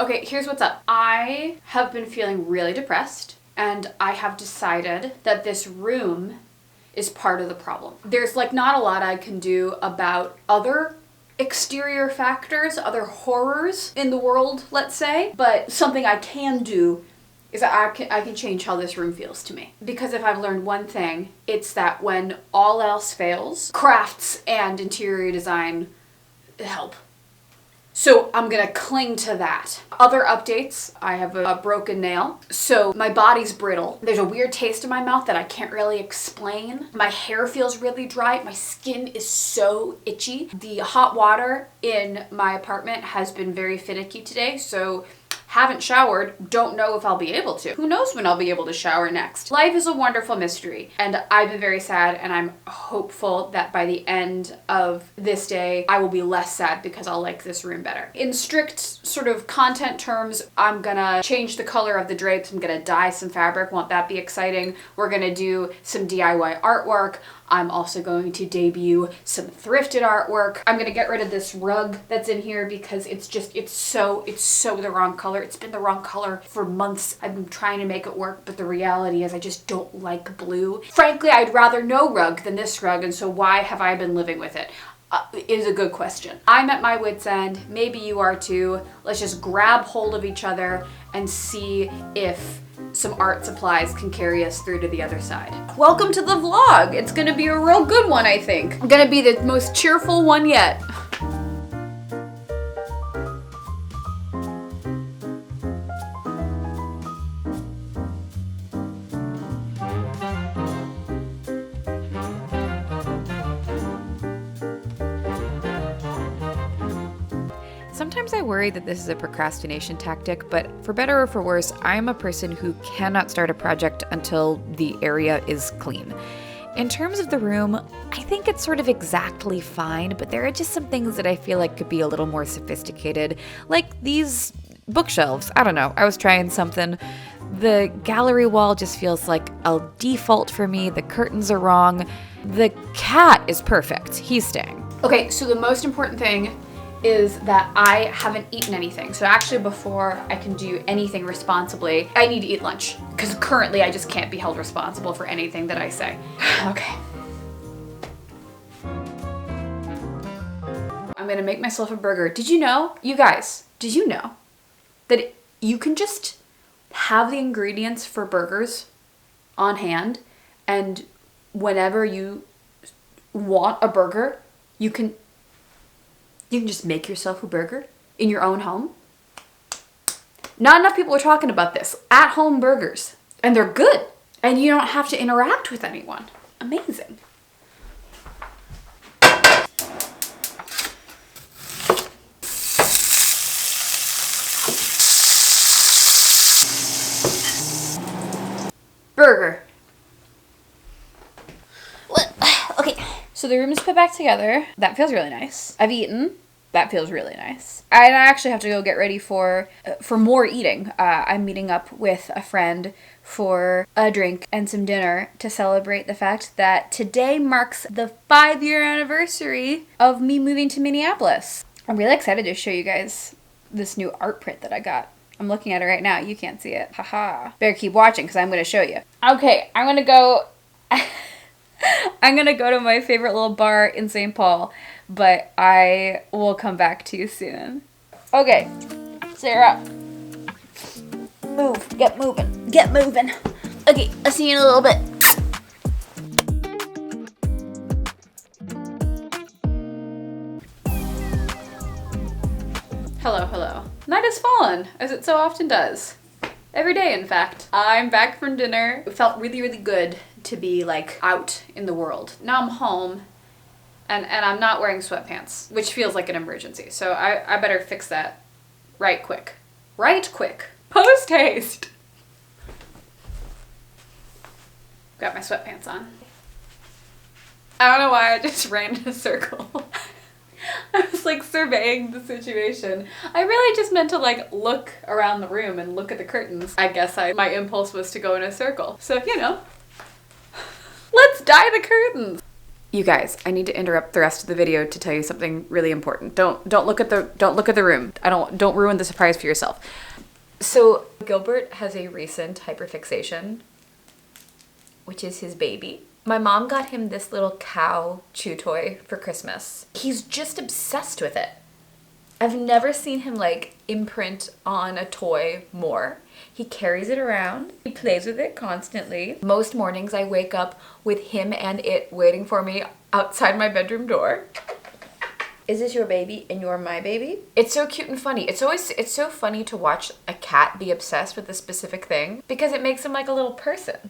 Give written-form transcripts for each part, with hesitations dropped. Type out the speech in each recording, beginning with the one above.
Okay, here's what's up. I have been feeling really depressed, and I have decided that this room is part of the problem. There's like not a lot I can do about other exterior factors, other horrors in the world, let's say, but something I can do is that I can change how this room feels to me. Because if I've learned one thing, it's that when all else fails, crafts and interior design help. So I'm gonna cling to that. Other updates, I have a broken nail. So my body's brittle. There's a weird taste in my mouth that I can't really explain. My hair feels really dry. My skin is so itchy. The hot water in my apartment has been very finicky today, so haven't showered, don't know if I'll be able to. Who knows when I'll be able to shower next? Life is a wonderful mystery, and I've been very sad, and I'm hopeful that by the end of this day, I will be less sad because I'll like this room better. In strict sort of content terms, I'm gonna change the color of the drapes. I'm gonna dye some fabric. Won't that be exciting? We're gonna do some DIY artwork. I'm also going to debut some thrifted artwork. I'm gonna get rid of this rug that's in here because it's so the wrong color. It's been the wrong color for months. I've been trying to make it work, but the reality is I just don't like blue. Frankly, I'd rather no rug than this rug, and so why have I been living with it? Is a good question. I'm at my wit's end. Maybe you are too. Let's just grab hold of each other and see if some art supplies can carry us through to the other side. Welcome to the vlog. It's gonna be a real good one, I think. Gonna be the most cheerful one yet. Sometimes I worry that this is a procrastination tactic, but for better or for worse, I'm a person who cannot start a project until the area is clean. In terms of the room, I think it's sort of exactly fine, but there are just some things that I feel like could be a little more sophisticated, like these bookshelves. I don't know, I was trying something. The gallery wall just feels like a default for me. The curtains are wrong. The cat is perfect. He's staying. Okay, so the most important thing is that I haven't eaten anything. So actually before I can do anything responsibly, I need to eat lunch. Because currently I just can't be held responsible for anything that I say. Okay. I'm gonna make myself a burger. Did you know, you guys, did you know that you can just have the ingredients for burgers on hand, and whenever you want a burger, you can just make yourself a burger in your own home? Not enough people are talking about this. At-home burgers. And they're good. And you don't have to interact with anyone. Amazing. Burger. Okay. So the room is put back together. That feels really nice. I've eaten. That feels really nice. I actually have to go get ready for more eating. I'm meeting up with a friend for a drink and some dinner to celebrate the fact that today marks the 5-year anniversary of me moving to Minneapolis. I'm really excited to show you guys this new art print that I got. I'm looking at it right now. You can't see it. Haha. Better keep watching because I'm going to show you. Okay, I'm going to go... I'm gonna go to my favorite little bar in St. Paul, but I will come back to you soon. Okay, Sarah, move, get moving. Okay, I'll see you in a little bit. Hello. Night has fallen, as it so often does. Every day, in fact. I'm back from dinner. It felt really, really good to be like out in the world. Now I'm home and I'm not wearing sweatpants, which feels like an emergency. So I better fix that right quick. Post haste. Got my sweatpants on. I don't know why I just ran in a circle. I was like surveying the situation. I really just meant to like look around the room and look at the curtains. I guess my impulse was to go in a circle. So, you know, let's dye the curtains. You guys, I need to interrupt the rest of the video to tell you something really important. Don't look at the room. Don't ruin the surprise for yourself. So Gilbert has a recent hyperfixation, which is his baby. My mom got him this little cow chew toy for Christmas. He's just obsessed with it. I've never seen him like imprint on a toy more. He carries it around. He plays with it constantly. Most mornings I wake up with him and it waiting for me outside my bedroom door. Is this your baby and you're my baby? It's so cute and funny. It's so funny to watch a cat be obsessed with a specific thing because it makes him like a little person.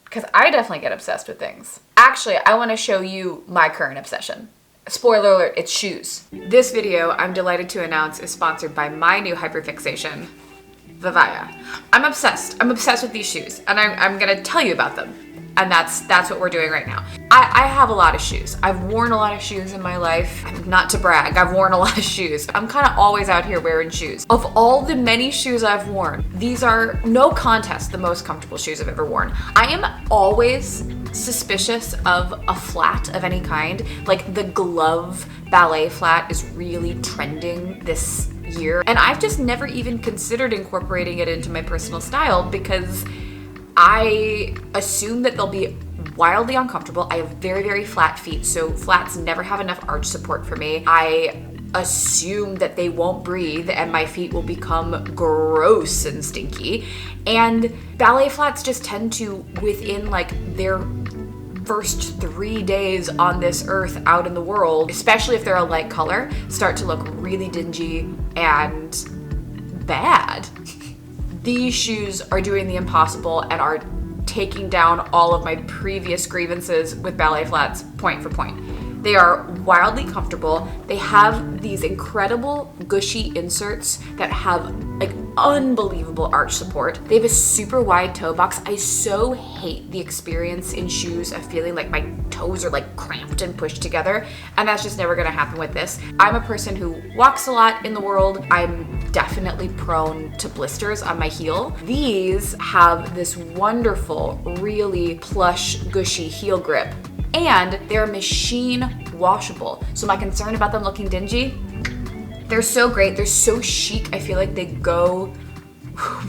Because I definitely get obsessed with things. Actually, I want to show you my current obsession. Spoiler alert, it's shoes. This video, I'm delighted to announce, is sponsored by my new hyperfixation, Vivaya. I'm obsessed with these shoes, and I'm gonna tell you about them. And that's what we're doing right now. I have a lot of shoes. I've worn a lot of shoes in my life. Not to brag, I've worn a lot of shoes. I'm kind of always out here wearing shoes. Of all the many shoes I've worn, these are no contest the most comfortable shoes I've ever worn. I am always suspicious of a flat of any kind. Like the glove ballet flat is really trending this year. And I've just never even considered incorporating it into my personal style because I assume that they'll be wildly uncomfortable. I have very, very flat feet, so flats never have enough arch support for me. I assume that they won't breathe and my feet will become gross and stinky. And ballet flats just tend to, within like their first 3 days on this earth out in the world, especially if they're a light color, start to look really dingy and bad. These shoes are doing the impossible and are taking down all of my previous grievances with ballet flats point for point. They are wildly comfortable. They have these incredible gushy inserts that have like unbelievable arch support. They have a super wide toe box. I so hate the experience in shoes of feeling like my toes are like cramped and pushed together, and that's just never gonna happen with this. I'm a person who walks a lot in the world. I'm definitely prone to blisters on my heel. These have this wonderful, really plush, gushy heel grip, and they're machine washable. So my concern about them looking dingy, they're so great. They're so chic. I feel like they go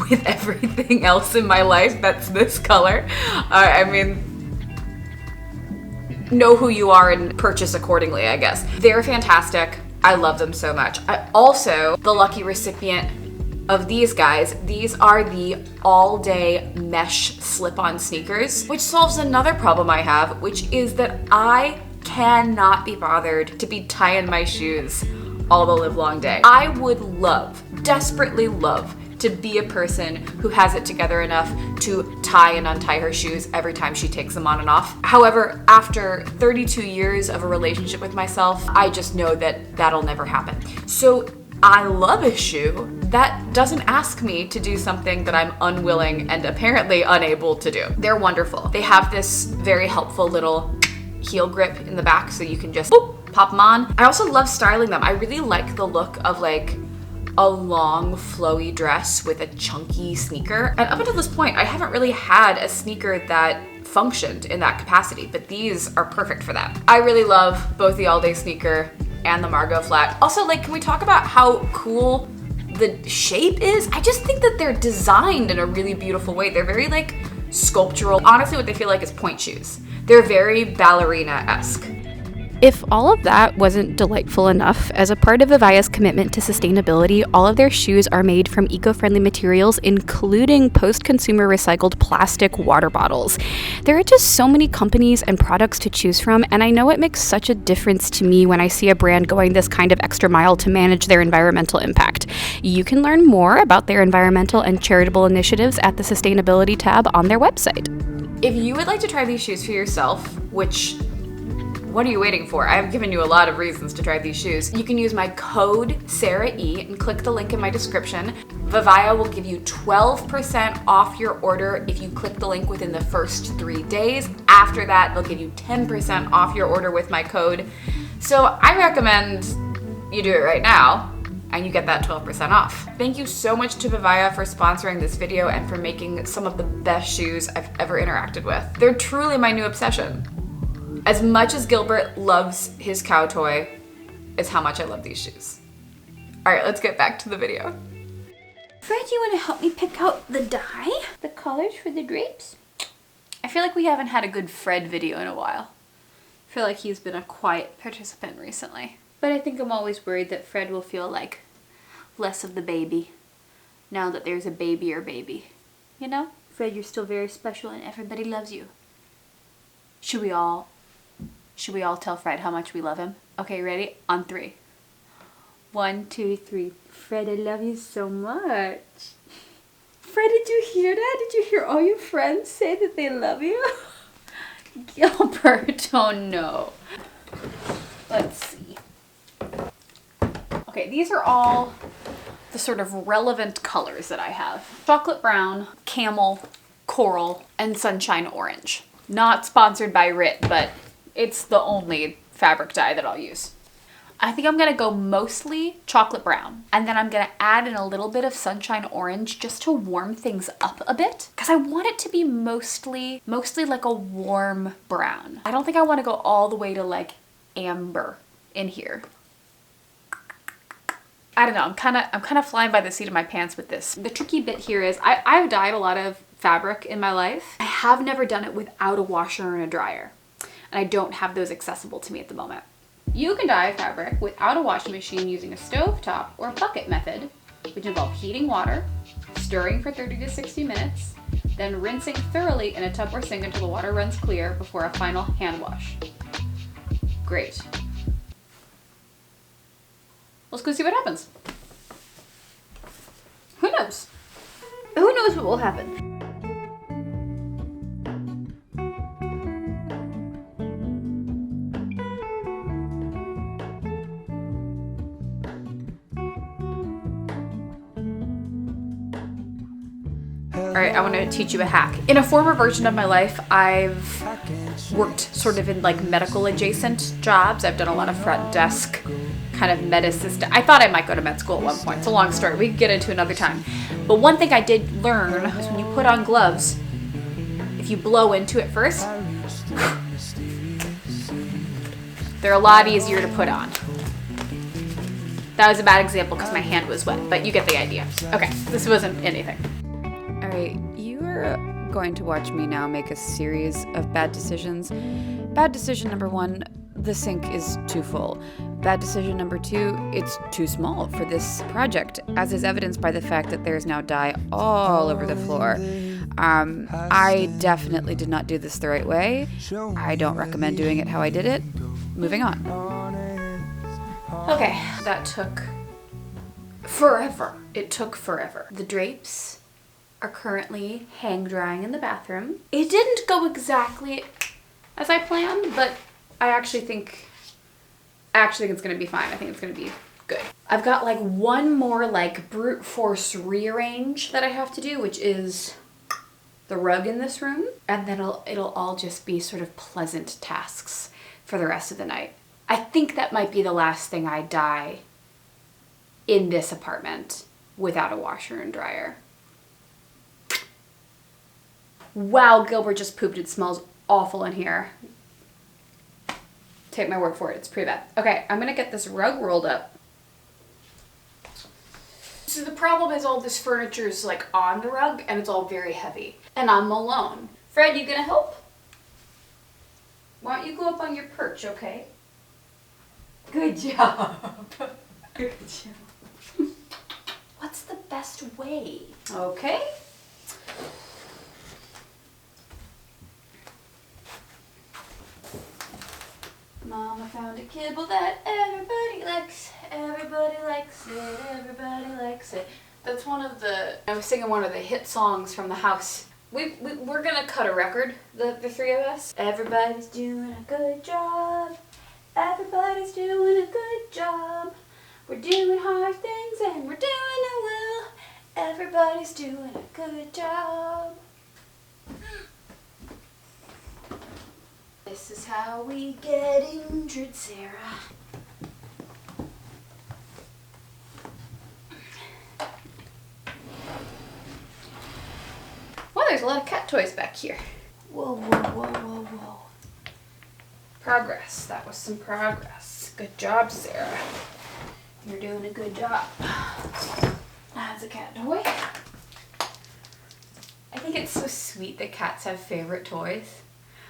with everything else in my life that's this color. I mean, know who you are and purchase accordingly, I guess. They're fantastic. I love them so much. I also, the lucky recipient of these guys, these are the all-day mesh slip-on sneakers, which solves another problem I have, which is that I cannot be bothered to be tying my shoes all the live long day. I would love, desperately love, to be a person who has it together enough to tie and untie her shoes every time she takes them on and off. However, after 32 years of a relationship with myself, I just know that that'll never happen. So I love a shoe that doesn't ask me to do something that I'm unwilling and apparently unable to do. They're wonderful. They have this very helpful little heel grip in the back so you can just boop, pop them on. I also love styling them. I really like the look of like a long flowy dress with a chunky sneaker. And up until this point, I haven't really had a sneaker that functioned in that capacity, but these are perfect for that. I really love both the all-day sneaker and the Margot flat. Also, like, can we talk about how cool the shape is? I just think that they're designed in a really beautiful way. They're very like sculptural. Honestly, what they feel like is point shoes. They're very ballerina-esque. If all of that wasn't delightful enough, as a part of Vivaya's commitment to sustainability, all of their shoes are made from eco-friendly materials, including post-consumer recycled plastic water bottles. There are just so many companies and products to choose from, and I know it makes such a difference to me when I see a brand going this kind of extra mile to manage their environmental impact. You can learn more about their environmental and charitable initiatives at the sustainability tab on their website. If you would like to try these shoes for yourself, which what are you waiting for? I've given you a lot of reasons to try these shoes. You can use my code SARAE and click the link in my description. Vivaya will give you 12% off your order if you click the link within the first 3 days. After that, they'll give you 10% off your order with my code. So I recommend you do it right now and you get that 12% off. Thank you so much to Vivaya for sponsoring this video and for making some of the best shoes I've ever interacted with. They're truly my new obsession. As much as Gilbert loves his cow toy, is how much I love these shoes. All right, let's get back to the video. Fred, you want to help me pick out the dye? The colors for the drapes? I feel like we haven't had a good Fred video in a while. I feel like he's been a quiet participant recently. But I think I'm always worried that Fred will feel like less of the baby now that there's a babier baby. You know? Fred, you're still very special and everybody loves you. Should we all tell Fred how much we love him? Okay, ready? On 3. 1, 2, 3. Fred, I love you so much. Fred, did you hear that? Did you hear all your friends say that they love you? Gilbert, oh no. Let's see. Okay, these are all the sort of relevant colors that I have. Chocolate brown, camel, coral, and sunshine orange. Not sponsored by RIT, but it's the only fabric dye that I'll use. I think I'm gonna go mostly chocolate brown, and then I'm gonna add in a little bit of sunshine orange just to warm things up a bit, because I want it to be mostly like a warm brown. I don't think I want to go all the way to like amber in here. I don't know, I'm kind of flying by the seat of my pants with this. The tricky bit here is I've dyed a lot of fabric in my life. I have never done it without a washer and a dryer, and I don't have those accessible to me at the moment. You can dye fabric without a washing machine using a stovetop or bucket method, which involve heating water, stirring for 30 to 60 minutes, then rinsing thoroughly in a tub or sink until the water runs clear before a final hand wash. Great. Let's go see what happens. Who knows? Who knows what will happen? All right, I want to teach you a hack. In a former version of my life, I've worked sort of in like medical adjacent jobs. I've done a lot of front desk, kind of med assistant. I thought I might go to med school at one point. It's a long story. We can get into another time. But one thing I did learn was when you put on gloves, if you blow into it first, they're a lot easier to put on. That was a bad example because my hand was wet, but you get the idea. Okay, this wasn't anything. All right, you are going to watch me now make a series of bad decisions. Bad decision number 1, the sink is too full. Bad decision number 2, it's too small for this project, as is evidenced by the fact that there's now dye all over the floor. I definitely did not do this the right way. I don't recommend doing it how I did it. Moving on. Okay, that took forever. It took forever. The drapes are currently hang drying in the bathroom. It didn't go exactly as I planned, but I actually think it's gonna be fine. I think it's gonna be good. I've got like one more like brute force rearrange that I have to do, which is the rug in this room, and then it'll all just be sort of pleasant tasks for the rest of the night. I think that might be the last thing I dye in this apartment without a washer and dryer. Wow, Gilbert just pooped. It smells awful in here. Take my word for it, it's pretty bad. Okay, I'm gonna get this rug rolled up. So the problem is all this furniture is like on the rug and it's all very heavy. And I'm alone. Fred, you gonna help? Why don't you go up on your perch, okay? Good job. Good job. What's the best way? Okay. Mama found a kibble that everybody likes. Everybody likes it. Everybody likes it. That's one of the. I was singing one of the hit songs from the house. We're gonna cut a record. The 3 of us. Everybody's doing a good job. Everybody's doing a good job. We're doing hard things and we're doing it well. Everybody's doing a good job. This is how we get injured, Sara. Well, there's a lot of cat toys back here. Whoa, whoa, whoa, whoa, whoa. Progress. That was some progress. Good job, Sarah. You're doing a good job. That's a cat toy. I think it's so sweet that cats have favorite toys.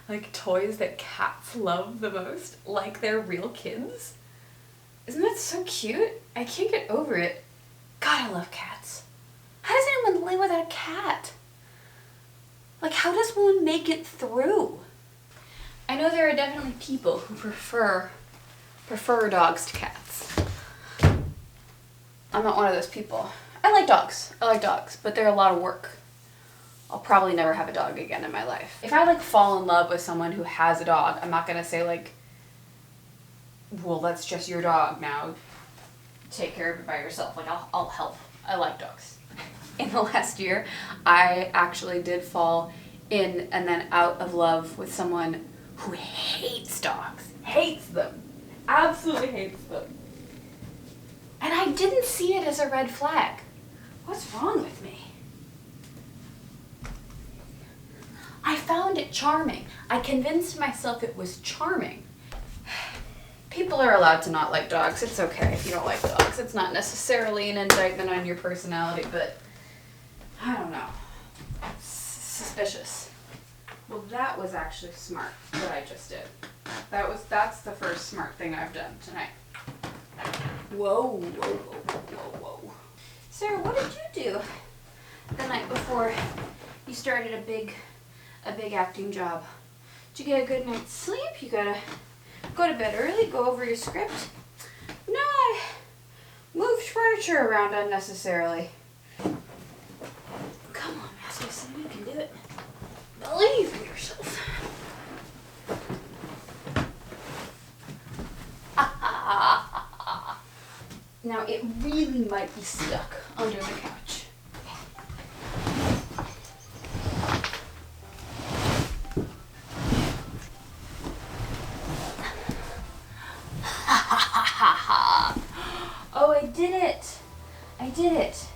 Like toys that cats love the most, like they're real kids. Isn't that so cute? I can't get over it. God, I love cats. How does anyone live without a cat? Like, how does one make it through? I know there are definitely people who prefer dogs to cats. I'm not one of those people. I like dogs, but they're a lot of work. I'll probably never have a dog again in my life. If I like fall in love with someone who has a dog, I'm not gonna say like, well, that's just your dog now. Take care of it by yourself. Like, I'll help. I like dogs. In the last year, I actually did fall in and then out of love with someone who hates dogs. Hates them. Absolutely hates them. And I didn't see it as a red flag. What's wrong with me? I found it charming. I convinced myself it was charming. People are allowed to not like dogs. It's okay if you don't like dogs. It's not necessarily an indictment on your personality, but I don't know. Suspicious. Well, that was actually smart, what I just did. That's the first smart thing I've done tonight. Whoa, whoa, whoa, whoa, whoa. Sarah, what did you do the night before you started a big acting job? Did you get a good night's sleep? You gotta go to bed early, go over your script? No, I moved furniture around unnecessarily. Come on, Master Son, you can do it. Believe in yourself. Now it really might be stuck under the couch. Oh, I did it! I did it!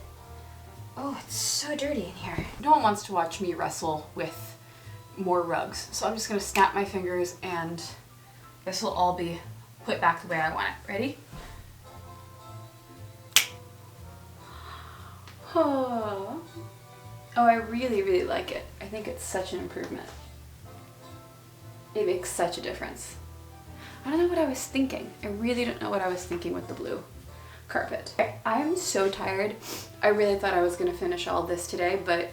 Oh, it's so dirty in here. No one wants to watch me wrestle with more rugs, so I'm just gonna snap my fingers and this will all be put back the way I want it. Ready? Oh, I really, really like it. I think it's such an improvement. It makes such a difference. I don't know what I was thinking. I really don't know what I was thinking with the blue carpet. I'm so tired. I really thought I was gonna finish all this today, but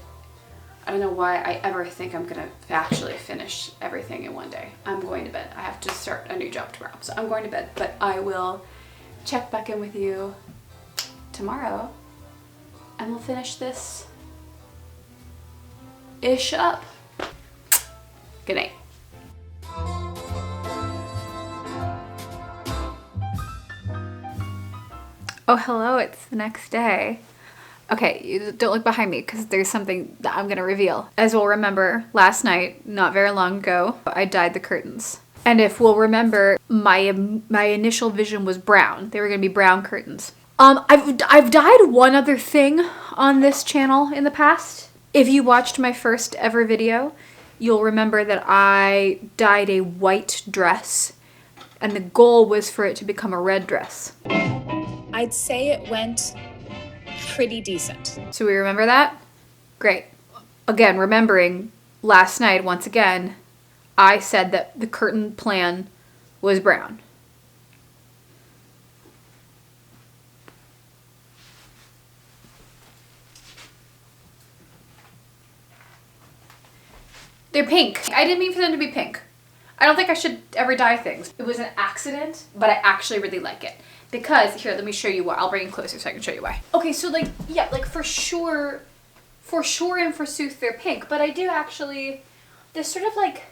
I don't know why I ever think I'm gonna actually finish everything in one day. I'm going to bed. I have to start a new job tomorrow, so I'm going to bed, but I will check back in with you tomorrow and we'll finish this ish up. Good night. Oh, hello, it's the next day. Okay, you don't look behind me because there's something that I'm gonna reveal. As we'll remember, last night, not very long ago, I dyed the curtains. And if we'll remember, my initial vision was brown. They were gonna be brown curtains. I've dyed one other thing on this channel in the past. If you watched my first ever video, you'll remember that I dyed a white dress and the goal was for it to become a red dress. I'd say it went pretty decent. So we remember that? Great. Again, remembering last night, once again, I said that the curtain plan was brown. They're pink. I didn't mean for them to be pink. I don't think I should ever dye things. It was an accident, but I actually really like it. Because, here, let me show you why. I'll bring it closer so I can show you why. Okay, so like, yeah, like for sure and forsooth they're pink, but I do actually, this sort of like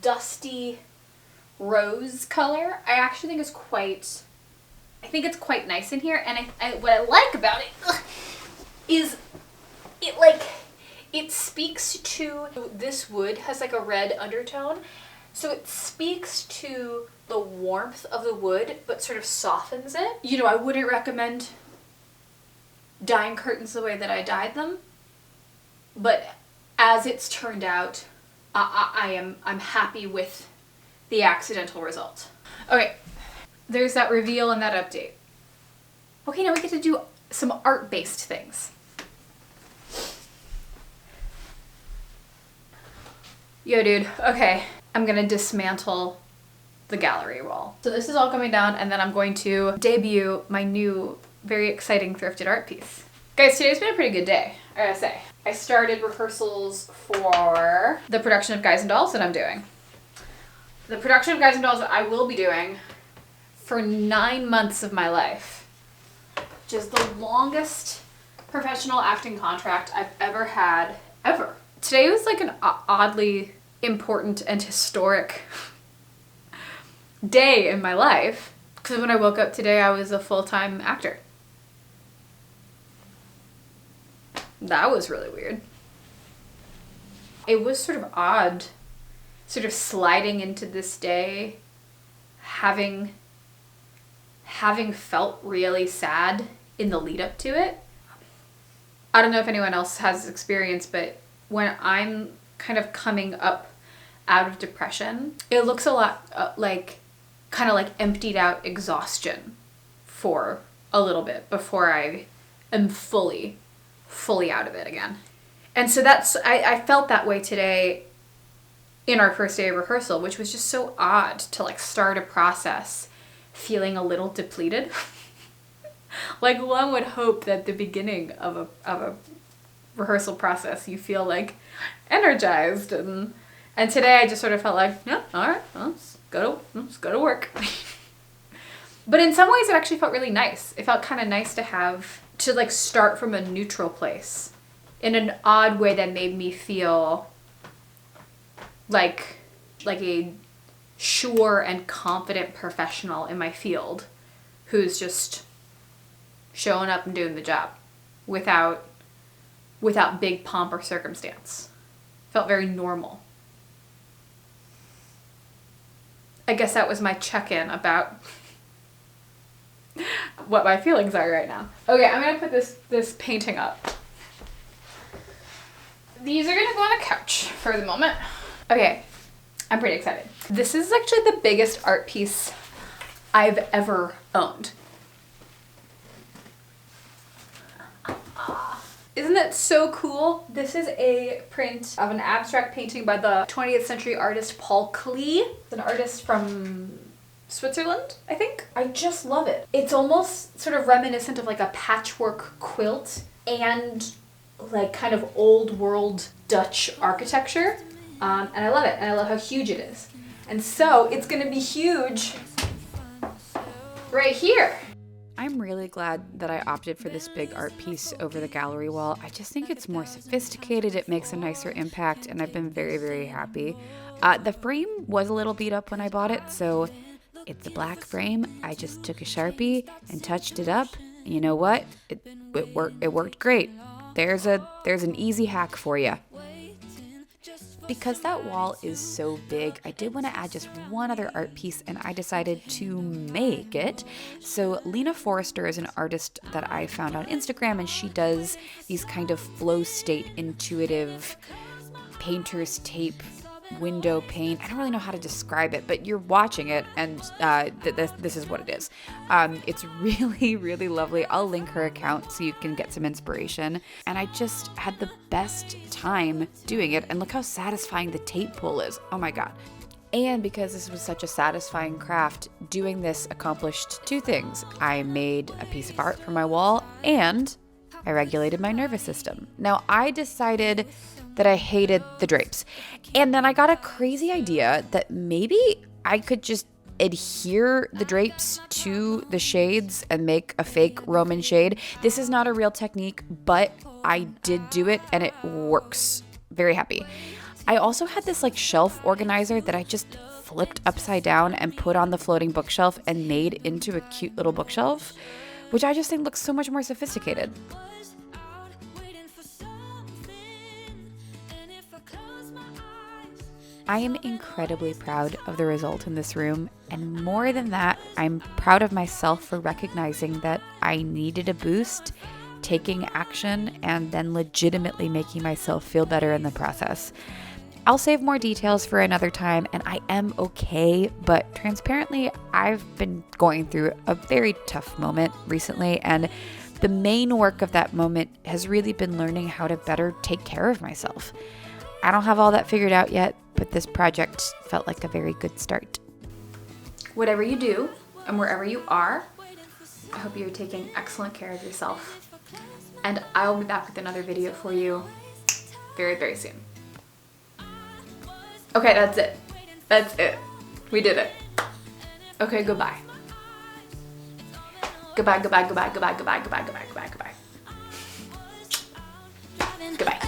dusty rose color, I actually think is quite, I think it's quite nice in here, and what I like about it is it speaks to, this wood has like a red undertone, so it speaks to the warmth of the wood, but sort of softens it. You know, I wouldn't recommend dyeing curtains the way that I dyed them, but as it's turned out, I'm happy with the accidental result. Okay, there's that reveal and that update. Okay, now we get to do some art-based things. Yo, dude. Okay, I'm gonna dismantle the gallery wall. So this is all coming down, and then I'm going to debut my new, very exciting thrifted art piece. Guys, today's been a pretty good day, I gotta say. I started rehearsals for the production of Guys and Dolls that I'm doing. The production of Guys and Dolls that I will be doing for 9 months of my life, which is the longest professional acting contract I've ever had, ever. Today was like an oddly important and historic day in my life, because when I woke up today, I was a full-time actor. That was really weird. It was sort of odd, sort of sliding into this day, having felt really sad in the lead up to it. I don't know if anyone else has this experience, but when I'm kind of coming up out of depression, it looks a lot like kind of like emptied out exhaustion for a little bit before I am fully out of it again. And so I felt that way today in our first day of rehearsal, which was just so odd to like start a process feeling a little depleted. Like one would hope that the beginning of a rehearsal process you feel like energized, and today I just sort of felt like, yeah, all right, well, let's go to work. But in some ways it actually felt really nice. It felt kind of nice to like start from a neutral place in an odd way that made me feel like a sure and confident professional in my field who's just showing up and doing the job without big pomp or circumstance. Felt very normal. I guess that was my check-in about what my feelings are right now. Okay, I'm gonna put this painting up. These are gonna go on the couch for the moment. Okay, I'm pretty excited. This is actually the biggest art piece I've ever owned. Isn't that so cool? This is a print of an abstract painting by the 20th century artist Paul Klee. It's an artist from Switzerland, I think. I just love it. It's almost sort of reminiscent of like a patchwork quilt and like kind of old world Dutch architecture. And I love it, and I love how huge it is. And so it's gonna be huge right here. I'm really glad that I opted for this big art piece over the gallery wall. I just think it's more sophisticated, it makes a nicer impact, and I've been very, very happy. The frame was a little beat up when I bought it, so it's a black frame. I just took a Sharpie and touched it up. And you know what? It worked great. There's an easy hack for you. Because that wall is so big, I did want to add just one other art piece, and I decided to make it. So Lena Forrester is an artist that I found on Instagram, and she does these kind of flow state intuitive painter's tape window pane. I don't really know how to describe it, but you're watching it, and this is what it is. It's really, really lovely. I'll link her account so you can get some inspiration. And I just had the best time doing it, and look how satisfying the tape pull is. Oh my god. And because this was such a satisfying craft, doing this accomplished two things. I made a piece of art for my wall, and I regulated my nervous system. Now, I decided that I hated the drapes. And then I got a crazy idea that maybe I could just adhere the drapes to the shades and make a fake Roman shade. This is not a real technique, but I did do it and it works. Very happy. I also had this like shelf organizer that I just flipped upside down and put on the floating bookshelf and made into a cute little bookshelf, which I just think looks so much more sophisticated. I am incredibly proud of the result in this room, and more than that, I'm proud of myself for recognizing that I needed a boost, taking action, and then legitimately making myself feel better in the process. I'll save more details for another time, and I am okay, but transparently, I've been going through a very tough moment recently, and the main work of that moment has really been learning how to better take care of myself. I don't have all that figured out yet, but this project felt like a very good start. Whatever you do, and wherever you are, I hope you're taking excellent care of yourself. And I'll be back with another video for you very, very soon. Okay, that's it. That's it. We did it. Okay, goodbye. Goodbye, goodbye, goodbye, goodbye, goodbye, goodbye, goodbye, goodbye, goodbye. Goodbye.